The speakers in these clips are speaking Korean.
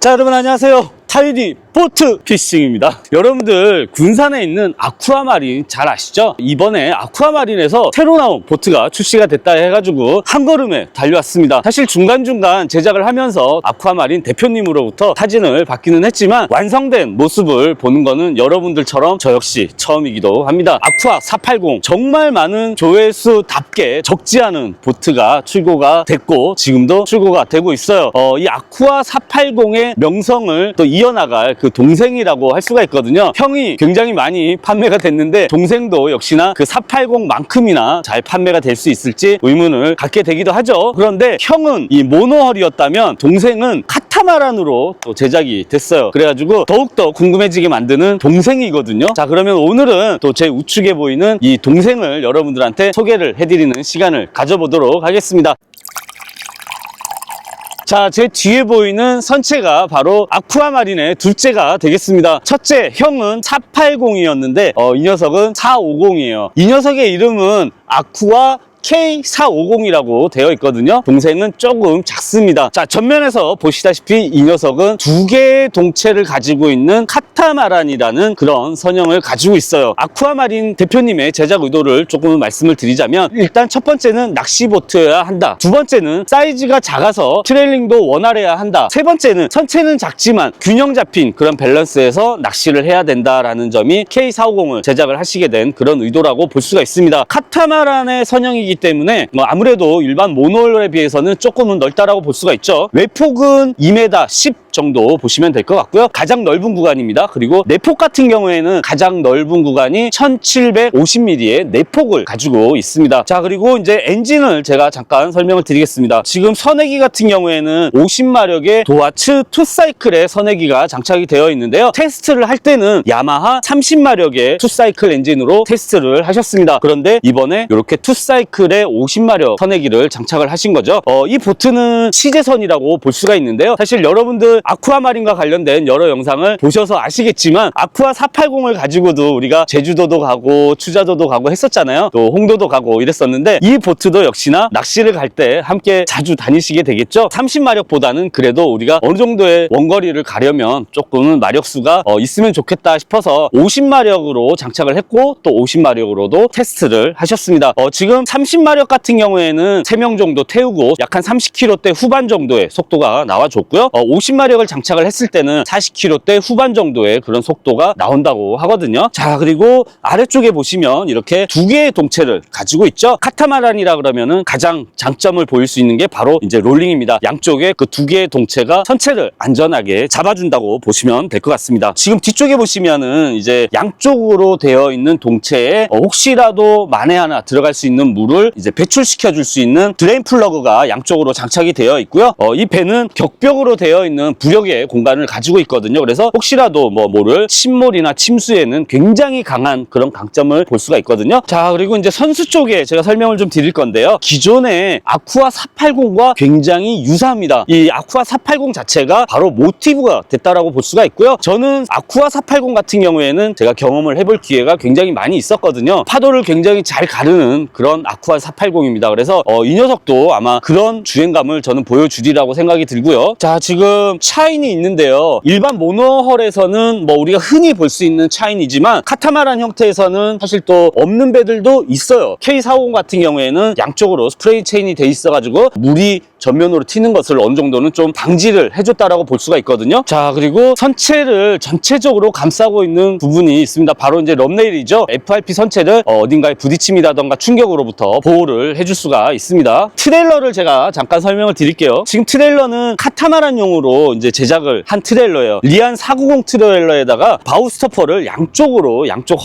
자, 여러분 안녕하세요. 타이디 보트 피싱입니다. 여러분들 군산에 있는 아쿠아마린 잘 아시죠? 이번에 아쿠아마린에서 새로 나온 보트가 출시가 됐다 해가지고 한 걸음에 달려왔습니다. 사실 중간중간 제작을 하면서 아쿠아마린 대표님으로부터 사진을 받기는 했지만 완성된 모습을 보는 거는 여러분들처럼 저 역시 처음이기도 합니다. 아쿠아 480 정말 많은 조회수답게 적지 않은 보트가 출고가 됐고 지금도 출고가 되고 있어요. 이 아쿠아 480의 명성을 또 이어나갈 그 동생이라고 할 수가 있거든요. 형이 굉장히 많이 판매가 됐는데 동생도 역시나 그 480만큼이나 잘 판매가 될 수 있을지 의문을 갖게 되기도 하죠. 그런데 형은 이 모노헐이었다면 동생은 카타마란으로 또 제작이 됐어요. 그래가지고 더욱더 궁금해지게 만드는 동생이거든요. 자, 그러면 오늘은 또 제 우측에 보이는 이 동생을 여러분들한테 소개를 해드리는 시간을 가져보도록 하겠습니다. 자, 제 뒤에 보이는 선체가 바로 아쿠아마린의 둘째가 되겠습니다. 첫째 형은 480이었는데 이 녀석은 450이에요. 이 녀석의 이름은 아쿠아 K450이라고 되어 있거든요. 동생은 조금 작습니다. 자, 전면에서 보시다시피 이 녀석은 두 개의 동체를 가지고 있는 카타마란이라는 그런 선형을 가지고 있어요. 아쿠아마린 대표님의 제작 의도를 조금 말씀을 드리자면 일단 첫 번째는 낚시보트여야 한다. 두 번째는 사이즈가 작아서 트레일링도 원활해야 한다. 세 번째는 선체는 작지만 균형 잡힌 그런 밸런스에서 낚시를 해야 된다라는 점이 K450을 제작을 하시게 된 그런 의도라고 볼 수가 있습니다. 카타마란의 선형이기 때문에 아무래도 일반 모노홀에 비해서는 조금은 넓다라고 볼 수가 있죠. 외폭은 2m 10 정도 보시면 될 것 같고요. 가장 넓은 구간입니다. 그리고 내폭 같은 경우에는 가장 넓은 구간이 1750mm의 내폭을 가지고 있습니다. 자, 그리고 이제 엔진을 제가 잠깐 설명을 드리겠습니다. 지금 선회기 같은 경우에는 50마력의 도하츠 투사이클의 선회기가 장착이 되어 있는데요. 테스트를 할 때는 야마하 30마력의 투사이클 엔진으로 테스트를 하셨습니다. 그런데 이번에 이렇게 투사이클의 50마력 선회기를 장착을 하신 거죠. 이 보트는 시제선이라고 볼 수가 있는데요. 사실 여러분들 아쿠아마린과 관련된 여러 영상을 보셔서 아시겠지만 아쿠아 480을 가지고도 우리가 제주도도 가고 추자도도 가고 했었잖아요. 또 홍도도 가고 이랬었는데 이 보트도 역시나 낚시를 갈 때 함께 자주 다니시게 되겠죠. 30마력보다는 그래도 우리가 어느 정도의 원거리를 가려면 조금은 마력수가 있으면 좋겠다 싶어서 50마력으로 장착을 했고 또 50마력으로도 테스트를 하셨습니다. 지금 30마력 같은 경우에는 3명 정도 태우고 약 한 30km대 후반 정도의 속도가 나와줬고요. 50마력을 장착을 했을 때는 40km대 후반 정도의 그런 속도가 나온다고 하거든요. 자, 그리고 아래쪽에 보시면 이렇게 두 개의 동체를 가지고 있죠. 카타마란이라 그러면은 가장 장점을 보일 수 있는 게 바로 이제 롤링입니다. 양쪽에 그 두 개의 동체가 선체를 안전하게 잡아준다고 보시면 될 것 같습니다. 지금 뒤쪽에 보시면은 이제 양쪽으로 되어 있는 동체에 혹시라도 만에 하나 들어갈 수 있는 물을 이제 배출시켜 줄 수 있는 드레인 플러그가 양쪽으로 장착이 되어 있고요. 이 배는 격벽으로 되어 있는 부력의 공간을 가지고 있거든요. 그래서 혹시라도 모를 침몰이나 침수에는 굉장히 강한 그런 강점을 볼 수가 있거든요. 자, 그리고 이제 선수 쪽에 제가 설명을 좀 드릴 건데요. 기존의 아쿠아 480과 굉장히 유사합니다. 이 아쿠아 480 자체가 바로 모티브가 됐다라고 볼 수가 있고요. 저는 아쿠아 480 같은 경우에는 제가 경험을 해볼 기회가 굉장히 많이 있었거든요. 파도를 굉장히 잘 가르는 그런 아쿠아 480입니다. 그래서 이 녀석도 아마 그런 주행감을 저는 보여주리라고 생각이 들고요. 자, 지금 차인이 있는데요. 일반 모노헐에서는 우리가 흔히 볼 수 있는 차인이지만 카타마란 형태에서는 사실 또 없는 배들도 있어요. K450 같은 경우에는 양쪽으로 스프레이 체인이 돼 있어가지고 물이 전면으로 튀는 것을 어느 정도는 좀 방지를 해줬다라고 볼 수가 있거든요. 자, 그리고 선체를 전체적으로 감싸고 있는 부분이 있습니다. 바로 이제 럼레일이죠. FRP 선체를 어딘가에 부딪힘이라던가 충격으로부터 보호를 해줄 수가 있습니다. 트레일러를 제가 잠깐 설명을 드릴게요. 지금 트레일러는 카타마란용으로 이제 제작을 한 트레일러예요. 리안 490 트레일러에다가 바우스토퍼를 양쪽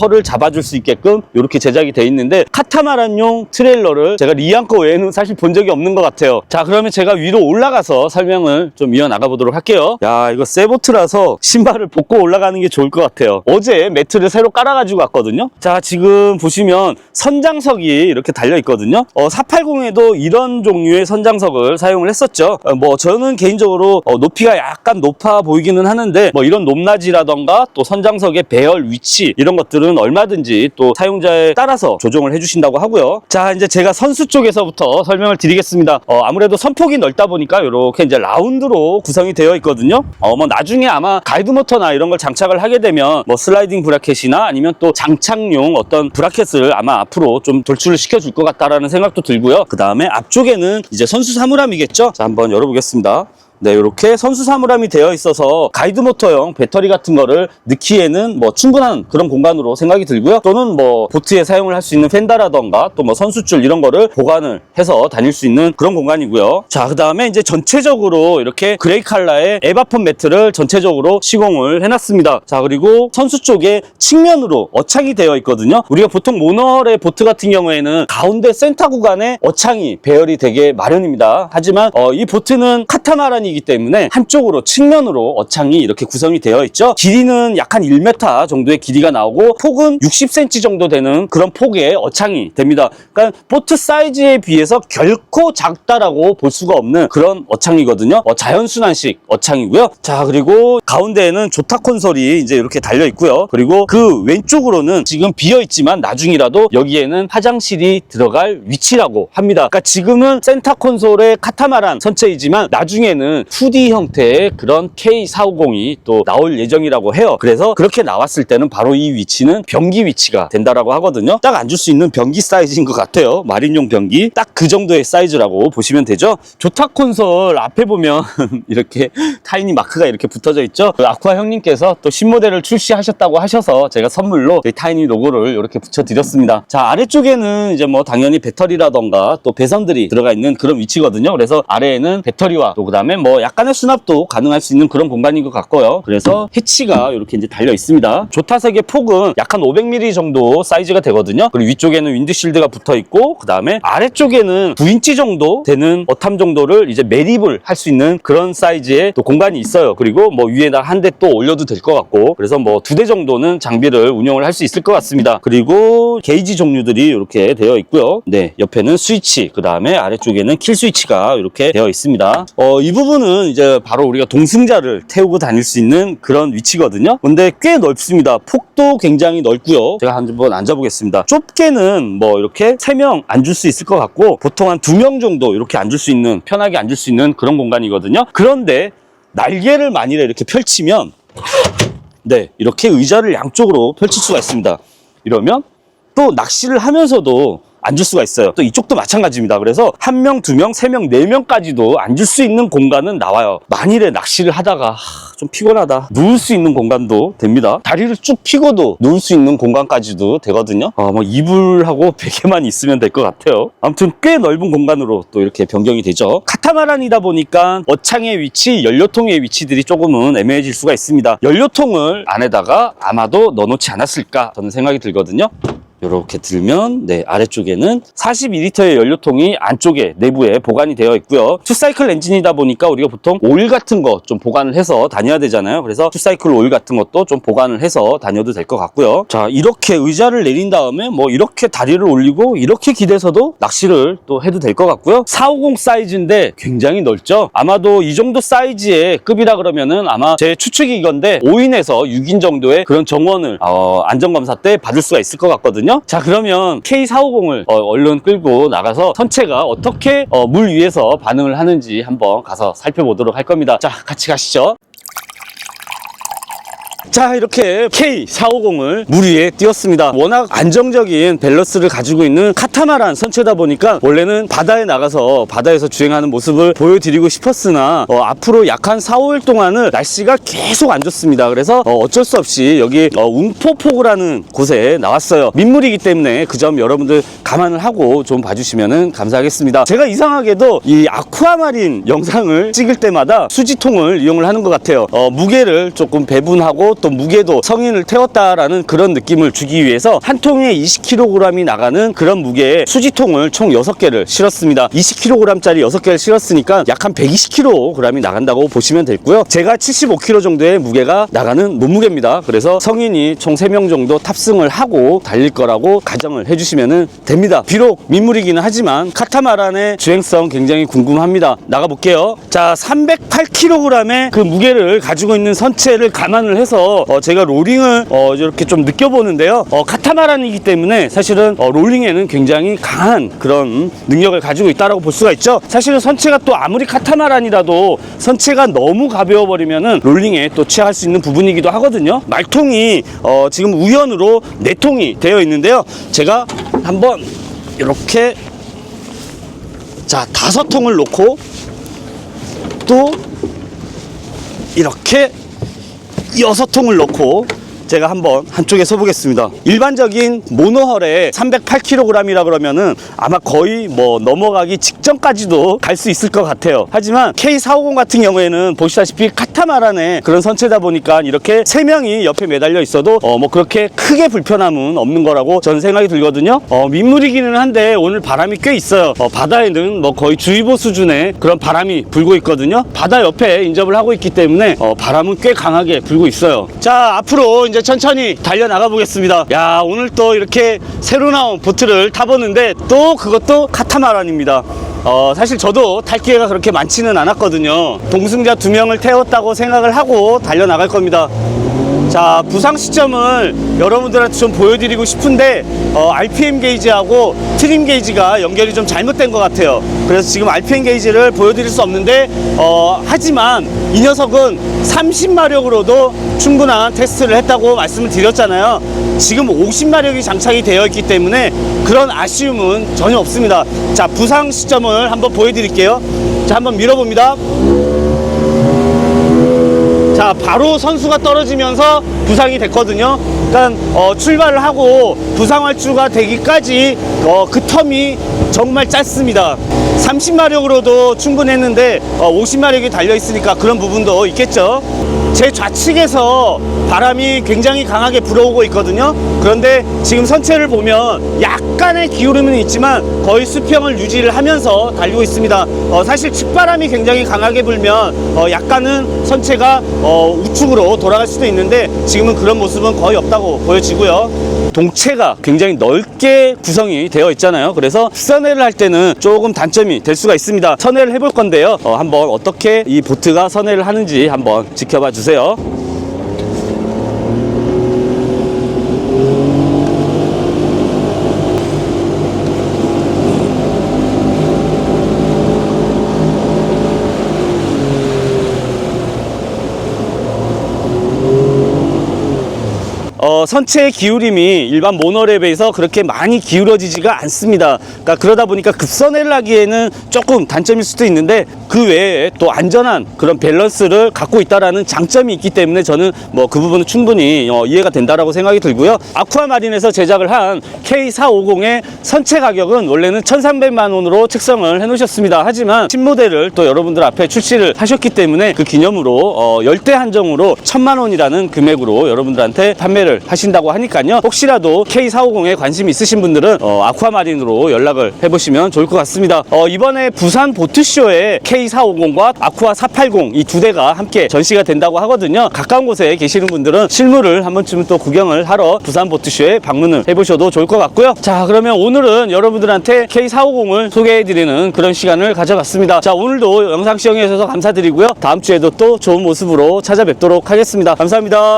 허를 잡아줄 수 있게끔 이렇게 제작이 돼 있는데 카타마란용 트레일러를 제가 리안 거 외에는 사실 본 적이 없는 것 같아요. 자, 그러면 제가 위로 올라가서 설명을 좀 이어나가 보도록 할게요. 야, 이거 세보트라서 신발을 벗고 올라가는 게 좋을 것 같아요. 어제 매트를 새로 깔아가지고 왔거든요. 자, 지금 보시면 선장석이 이렇게 달려 있거든요. 480에도 이런 종류의 선장석을 사용을 했었죠. 뭐 저는 개인적으로 높이가 약간 높아 보이기는 하는데 뭐 이런 높낮이라던가 또 선장석의 배열 위치 이런 것들은 얼마든지 또 사용자에 따라서 조정을 해주신다고 하고요. 자, 이제 제가 선수 쪽에서부터 설명을 드리겠습니다. 아무래도 선폭이 넓다 보니까 이렇게 이제 라운드로 구성이 되어 있거든요. 뭐 나중에 아마 가이드 모터나 이런 걸 장착을 하게 되면 뭐 슬라이딩 브라켓이나 아니면 또 장착용 어떤 브라켓을 아마 앞으로 좀 돌출을 시켜줄 것 같다라는 생각도 들고요. 그 다음에 앞쪽에는 이제 선수 사물함이겠죠. 자, 한번 열어보겠습니다. 네, 이렇게 선수 사물함이 되어 있어서 가이드 모터용 배터리 같은 거를 넣기에는 뭐 충분한 그런 공간으로 생각이 들고요. 또는 뭐 보트에 사용을 할 수 있는 펜다라던가 또 뭐 선수줄 이런 거를 보관을 해서 다닐 수 있는 그런 공간이고요. 자, 그 다음에 이제 전체적으로 이렇게 그레이 컬러의 에바폰 매트를 전체적으로 시공을 해놨습니다. 자, 그리고 선수 쪽에 측면으로 어창이 되어 있거든요. 우리가 보통 모널의 보트 같은 경우에는 가운데 센터 구간에 어창이 배열이 되게 마련입니다. 하지만 이 보트는 카타마란이 이기 때문에 한쪽으로 측면으로 어창이 이렇게 구성이 되어 있죠. 길이는 약 한 1m 정도의 길이가 나오고 폭은 60cm 정도 되는 그런 폭의 어창이 됩니다. 그러니까 보트 사이즈에 비해서 결코 작다라고 볼 수가 없는 그런 어창이거든요. 자연순환식 어창이고요. 자, 그리고 가운데에는 조타 콘솔이 이제 이렇게 달려 있고요. 그리고 그 왼쪽으로는 지금 비어 있지만 나중이라도 여기에는 화장실이 들어갈 위치라고 합니다. 그러니까 지금은 센터 콘솔의 카타마란 선체이지만 나중에는 2D 형태의 그런 K450이 또 나올 예정이라고 해요. 그래서 그렇게 나왔을 때는 바로 이 위치는 변기 위치가 된다라고 하거든요. 딱 앉을 수 있는 변기 사이즈인 것 같아요. 마린용 변기 딱 그 정도의 사이즈라고 보시면 되죠. 조타 콘솔 앞에 보면 이렇게 타이니 마크가 이렇게 붙어져 있죠. 아쿠아 형님께서 또 신모델을 출시하셨다고 하셔서 제가 선물로 타이니 로고를 이렇게 붙여드렸습니다. 자, 아래쪽에는 이제 뭐 당연히 배터리라던가 또 배선들이 들어가 있는 그런 위치거든요. 그래서 아래에는 배터리와 또 그다음에 뭐 약간의 수납도 가능할 수 있는 그런 공간인 것 같고요. 그래서 해치가 이렇게 이제 달려 있습니다. 조타석의 폭은 약 한 500mm 정도 사이즈가 되거든요. 그리고 위쪽에는 윈드실드가 붙어 있고 그 다음에 아래쪽에는 9인치 정도 되는 어탐 정도를 이제 매립을 할 수 있는 그런 사이즈의 또 공간이 있어요. 그리고 뭐 위에다 한 대 또 올려도 될 것 같고 그래서 뭐 2대 정도는 장비를 운용을 할 수 있을 것 같습니다. 그리고 게이지 종류들이 이렇게 되어 있고요. 네, 옆에는 스위치, 그 다음에 아래쪽에는 킬 스위치가 이렇게 되어 있습니다. 이 부분은 이제 바로 우리가 동승자를 태우고 다닐 수 있는 그런 위치거든요. 근데 꽤 넓습니다. 폭도 굉장히 넓고요. 제가 한번 앉아보겠습니다. 좁게는 뭐 이렇게 3명 앉을 수 있을 것 같고 보통 한 2명 정도 이렇게 앉을 수 있는, 편하게 앉을 수 있는 그런 공간이거든요. 그런데 날개를 만일에 이렇게 펼치면 네, 이렇게 의자를 양쪽으로 펼칠 수가 있습니다. 이러면 또 낚시를 하면서도 앉을 수가 있어요. 또 이쪽도 마찬가지입니다. 그래서 1명, 2명, 3명, 4명까지도 앉을 수 있는 공간은 나와요. 만일에 낚시를 하다가 좀 피곤하다 누울 수 있는 공간도 됩니다. 다리를 쭉 펴고도 누울 수 있는 공간까지도 되거든요. 뭐 이불하고 베개만 있으면 될 것 같아요. 아무튼 꽤 넓은 공간으로 또 이렇게 변경이 되죠. 카타마란이다 보니까 어창의 위치, 연료통의 위치들이 조금은 애매해질 수가 있습니다. 연료통을 안에다가 아마도 넣어놓지 않았을까 저는 생각이 들거든요. 이렇게 들면 네, 아래쪽에는 42리터의 연료통이 안쪽에 내부에 보관이 되어 있고요. 투사이클 엔진이다 보니까 우리가 보통 오일 같은 거 좀 보관을 해서 다녀야 되잖아요. 그래서 투사이클 오일 같은 것도 좀 보관을 해서 다녀도 될 것 같고요. 자, 이렇게 의자를 내린 다음에 뭐 이렇게 다리를 올리고 이렇게 기대서도 낚시를 또 해도 될 것 같고요. 450 사이즈인데 굉장히 넓죠. 아마도 이 정도 사이즈의 급이라 그러면은 아마 제 추측이건데 5인에서 6인 정도의 그런 정원을 안전검사 때 받을 수가 있을 것 같거든요. 자, 그러면 K450을 얼른 끌고 나가서 선체가 어떻게 물 위에서 반응을 하는지 한번 가서 살펴보도록 할 겁니다. 자, 같이 가시죠. 자, 이렇게 K450을 물 위에 띄웠습니다. 워낙 안정적인 밸런스를 가지고 있는 카타마란 선체다 보니까 원래는 바다에 나가서 바다에서 주행하는 모습을 보여드리고 싶었으나 앞으로 약 한 4, 5일 동안은 날씨가 계속 안 좋습니다. 그래서 어쩔 수 없이 여기 웅포포구라는 곳에 나왔어요. 민물이기 때문에 그 점 여러분들 감안을 하고 좀 봐주시면 감사하겠습니다. 제가 이상하게도 이 아쿠아마린 영상을 찍을 때마다 수지통을 이용을 하는 것 같아요. 무게를 조금 배분하고 또 무게도 성인을 태웠다라는 그런 느낌을 주기 위해서 한 통에 20kg이 나가는 그런 무게의 수지통을 총 6개를 실었습니다. 20kg짜리 6개를 실었으니까 약 한 120kg이 나간다고 보시면 되고요. 제가 75kg 정도의 무게가 나가는 몸무게입니다. 그래서 성인이 총 3명 정도 탑승을 하고 달릴 거라고 가정을 해주시면 됩니다. 비록 민물이기는 하지만 카타마란의 주행성 굉장히 궁금합니다. 나가볼게요. 자, 308kg의 그 무게를 가지고 있는 선체를 감안을 해서 제가 롤링을 이렇게 좀 느껴보는데요. 카타마란이기 때문에 사실은 롤링에는 굉장히 강한 그런 능력을 가지고 있다고 볼 수가 있죠. 사실은 선체가 또 아무리 카타마란이라도 선체가 너무 가벼워버리면은 롤링에 또 취할 수 있는 부분이기도 하거든요. 말통이 지금 우연으로 4통이 되어 있는데요. 제가 한번 이렇게 자 5통을 놓고 또 이렇게 6통을 넣고 제가 한번 한쪽에 서보겠습니다. 일반적인 모노헐에 308kg이라 그러면은 아마 거의 뭐 넘어가기 직전까지도 갈 수 있을 것 같아요. 하지만 K450 같은 경우에는 보시다시피 카타마란의 그런 선체다 보니까 이렇게 3명이 옆에 매달려 있어도 뭐 그렇게 크게 불편함은 없는 거라고 저는 생각이 들거든요. 민물이기는 한데 오늘 바람이 꽤 있어요. 바다에는 뭐 거의 주의보 수준의 그런 바람이 불고 있거든요. 바다 옆에 인접을 하고 있기 때문에 바람은 꽤 강하게 불고 있어요. 자, 앞으로 이제 천천히 달려나가 보겠습니다. 야, 오늘 또 이렇게 새로 나온 보트를 타보는데 또 그것도 카타마란입니다. 사실 저도 탈 기회가 그렇게 많지는 않았거든요. 동승자 2명을 태웠다고 생각을 하고 달려나갈 겁니다. 자, 부상 시점을 여러분들한테 좀 보여드리고 싶은데 RPM 게이지하고 트림 게이지가 연결이 좀 잘못된 것 같아요. 그래서 지금 RPM 게이지를 보여드릴 수 없는데 하지만 이 녀석은 30마력으로도 충분한 테스트를 했다고 말씀을 드렸잖아요. 지금 50마력이 장착이 되어 있기 때문에 그런 아쉬움은 전혀 없습니다. 자, 부상 시점을 한번 보여드릴게요. 자, 한번 밀어봅니다. 자, 바로 선수가 떨어지면서 부상이 됐거든요. 그러니까 출발을 하고 부상활주가 되기까지 그 텀이 정말 짧습니다. 30마력으로도 충분했는데 50마력이 달려있으니까 그런 부분도 있겠죠. 제 좌측에서 바람이 굉장히 강하게 불어오고 있거든요. 그런데 지금 선체를 보면 약간의 기울음은 있지만 거의 수평을 유지를 하면서 달리고 있습니다. 사실 측바람이 굉장히 강하게 불면 약간은 선체가 우측으로 돌아갈 수도 있는데 지금은 그런 모습은 거의 없다고 보여지고요. 동체가 굉장히 넓게 구성이 되어 있잖아요. 그래서 선회를 할 때는 조금 단점이 될 수가 있습니다. 선회를 해볼 건데요. 한번 어떻게 이 보트가 선회를 하는지 한번 지켜봐 주세요. 선체의 기울임이 일반 모노랩에 비해서 그렇게 많이 기울어지지가 않습니다. 그러니까 그러다 보니까 급선회를 하기에는 조금 단점일 수도 있는데 그 외에 또 안전한 그런 밸런스를 갖고 있다라는 장점이 있기 때문에 저는 뭐 그 부분은 충분히 이해가 된다라고 생각이 들고요. 아쿠아마린에서 제작을 한 K450의 선체 가격은 원래는 1,300만 원으로 책정을 해 놓으셨습니다. 하지만 신모델을 또 여러분들 앞에 출시를 하셨기 때문에 그 기념으로 열대 한정으로 1,000만 원이라는 금액으로 여러분들한테 판매를 하신다고 하니까요. 혹시라도 K450에 관심 있으신 분들은 아쿠아마린으로 연락을 해보시면 좋을 것 같습니다. 이번에 부산 보트쇼에 K450과 아쿠아 480 이 두 대가 함께 전시가 된다고 하거든요. 가까운 곳에 계시는 분들은 실물을 한 번쯤은 또 구경을 하러 부산 보트쇼에 방문을 해보셔도 좋을 것 같고요. 자, 그러면 오늘은 여러분들한테 K450을 소개해드리는 그런 시간을 가져갔습니다. 자, 오늘도 영상 시청해 주셔서 감사드리고요. 다음 주에도 또 좋은 모습으로 찾아뵙도록 하겠습니다. 감사합니다.